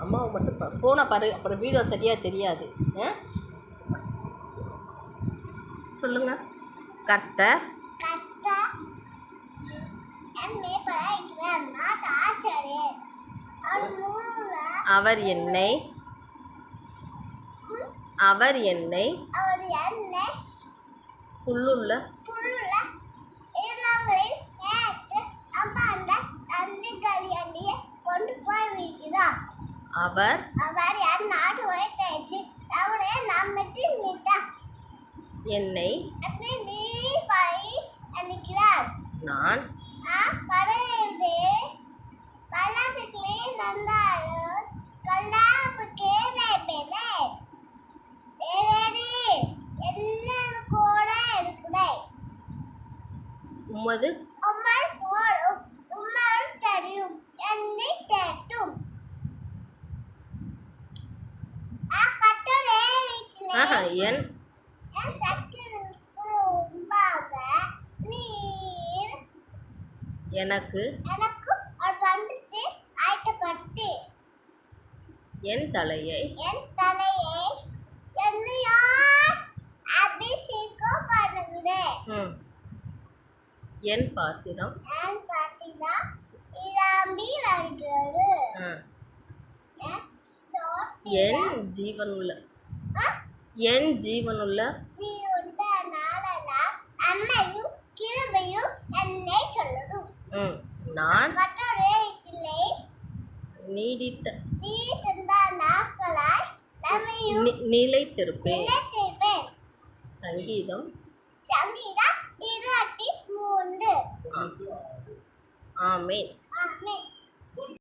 அம்மாவை மட்டும் ஃபோனை பாரு, அப்புறம் வீடியோ சரியாக தெரியாது. சொல்லுங்க. கர்த்தர் அவர் என்னை புல்லுள்ள அவர் என்னை நான் உமது என் எனக்கு என் தலையை என் பாத்திரம் என் ஜீவனுள்ள நான் நிலைத்திருப்பேன். சங்கீதம் 23. ஆமென்.